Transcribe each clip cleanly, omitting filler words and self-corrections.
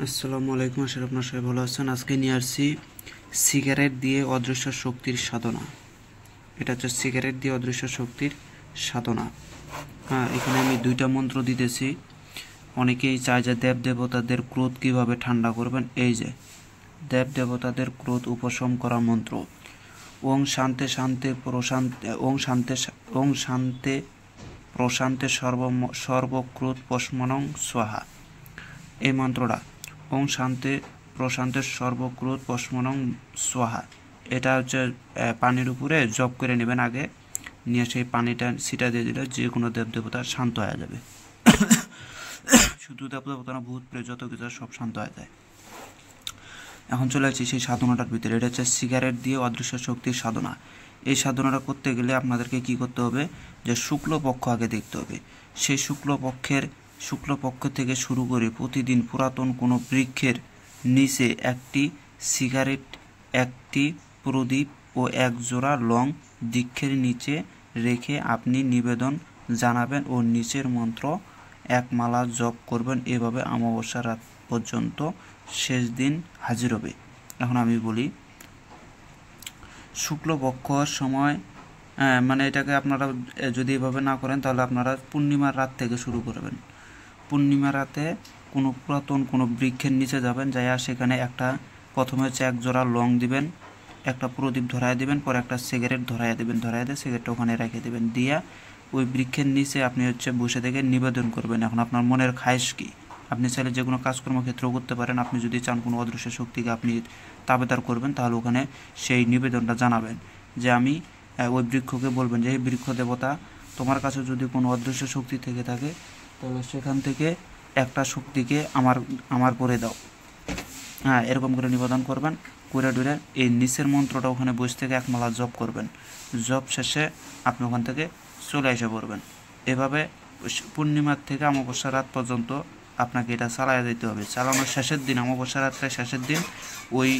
আসসালামু আলাইকুম, আশা করি আপনারা সবাই ভালো আছেন। আজকে নিয়ে আসছি সিগারেট দিয়ে অদৃশ্য শক্তির সাধনা। এটা হচ্ছে সিগারেট দিয়ে অদৃশ্য শক্তির সাধনা। এখানে আমি দুইটা মন্ত্র দিতেছি। অনেকেই চায় যে দেব দেবতাদের ক্রোধ কীভাবে ঠান্ডা করবেন। এই যে দেব দেবতাদের ক্রোধ উপশম করা মন্ত্র, ওং শান্তে শান্তে প্রশান্তে ওং শান্তে প্রশান্তে সর্বক্রোধ পশমনং স্বাহা। এই মন্ত্রটা ওং শান্তে প্রশান্তের সর্বক্রোধ পশমনং স্বাহা, এটা হচ্ছে পানির উপরে জপ করে নেবেন। আগে নিয়ে সেই পানিটা ছিটা দিয়ে দিলে যে কোনো দেবদেবতা শান্ত হয়ে যাবে। শুধু দেবদেবতা না, ভূত প্রেত যত কিছু সব শান্ত হয়ে যায়। এখন চলে আসছি সেই সাধনাটার ভিতরে। এটা হচ্ছে সিগারেট দিয়ে অদৃশ্য শক্তির সাধনা। এই সাধনাটা করতে গেলে আপনাদেরকে কি করতে হবে, যে শুক্লপক্ষ আগে দেখতে হবে। সেই শুক্লপক্ষ থেকে শুরু করে প্রতিদিন পুরাতন কোনো বৃক্ষের নিচে একটি সিগারেট, একটি প্রদীপ ও এক জোড়া লং বৃক্ষের নিচে রেখে আপনি নিবেদন জানাবেন ও নিচের মন্ত্র এক মালা জপ করবেন। এভাবে অমাবস্যা রাত পর্যন্ত শেষ দিন হাজির হবে। এখন আমি বলি, শুক্লপক্ষর সময় মানে এটাকে আপনারা যদি এভাবে না করেন তাহলে আপনারা পূর্ণিমার রাত থেকে শুরু করবেন। পূর্ণিমা রাতে কোনো পুরাতন কোনো বৃক্ষের নিচে যাবেন, যাইয়া সেখানে একটা প্রথমে হচ্ছে এক জোড়া লং দিবেন, একটা প্রদীপ ধরায় দিবেন, পরে একটা সিগারেট ধরায় দিবেন, ধরায় দিয়ে সিগারেটটা ওখানে রেখে দেবেন। দিয়া ওই বৃক্ষের নিচে আপনি হচ্ছে বসে থেকে নিবেদন করবেন। এখন আপনার মনের খায়েশ কী, আপনি চাইলে যে কোনো কাজকর্ম ক্ষেত্রেও করতে পারেন। আপনি যদি চান কোনো অদৃশ্য শক্তিকে আপনি তাবেদার করবেন, তাহলে ওখানে সেই নিবেদনটা জানাবেন যে আমি ওই বৃক্ষকে বলবেন যে এই বৃক্ষ দেবতা, তোমার কাছে যদি কোনো অদৃশ্য শক্তি থেকে থাকে তাহলে সেখান থেকে একটা শক্তিকে আমার করে দাও। এরকম করে নিবেদন করবেন। করে ডুরে এই নিচের মন্ত্রটা ওখানে বসে থেকে এক মালা জপ করবেন। জপ শেষে আপনি ওখান থেকে চলে এসে পড়বেন। এভাবে পূর্ণিমার থেকে অমাবস্যা রাত পর্যন্ত আপনাকে এটা চালায় যেতে হবে। চালানোর শেষের দিন, অমাবস্যা রাত্রের শেষের দিন, ওই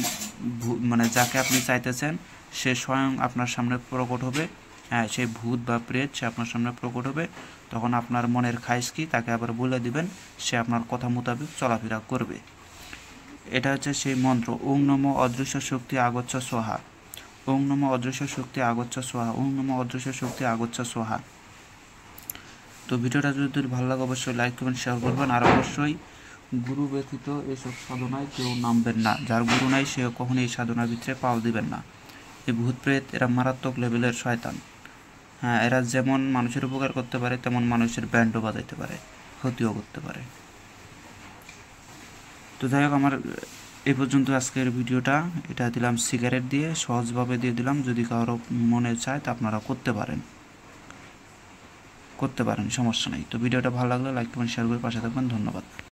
মানে যাকে আপনি চাইতেছেন সে স্বয়ং আপনার সামনে প্রকট হবে। সেই ভূত বা প্রেত সে আপনার সামনে প্রকট হবে। তখন আপনার মনের খায়েশ কি তাকে আবার বলে দিবেন, সে আপনার কথা মোতাবেক চলাফেরা করবে। এটা হচ্ছে সেই মন্ত্র, ওং নমো অদৃশ্য শক্তি আগচ্ছ সোহা, ওং নমো অদৃশ্য শক্তি আগচ্ছ সোহা, ওং নমো অদৃশ্য শক্তি আগচ্ছ সোহা। তো ভিডিওটা যদি ভালো লাগে অবশ্যই লাইক করবেন, শেয়ার করবেন। আর অবশ্যই গুরু ব্যতীত এসব সাধনায় কেউ নামবেন না। যার গুরু নাই সে কখনো এই সাধনার ভিতরে পাও দিবেন না। এই ভূত প্রেত এরা মারাত্মক লেভেলের শয়তান। এরা যেমন মানুষের উপকার করতে পারে তেমন মানুষের ব্যান্ডও বাজাইতে পারে, ক্ষতিও করতে পারে। তো যাই হোক, আমার এই পর্যন্ত আজকের ভিডিওটা। এটা দিলাম সিগারেট দিয়ে, সহজভাবে দিয়ে দিলাম। যদি কারো মনে চায় তা আপনারা করতে পারেন, সমস্যা নেই। তো ভিডিওটা ভালো লাগলে লাইক করবেন, শেয়ার করে পাশে থাকবেন। ধন্যবাদ।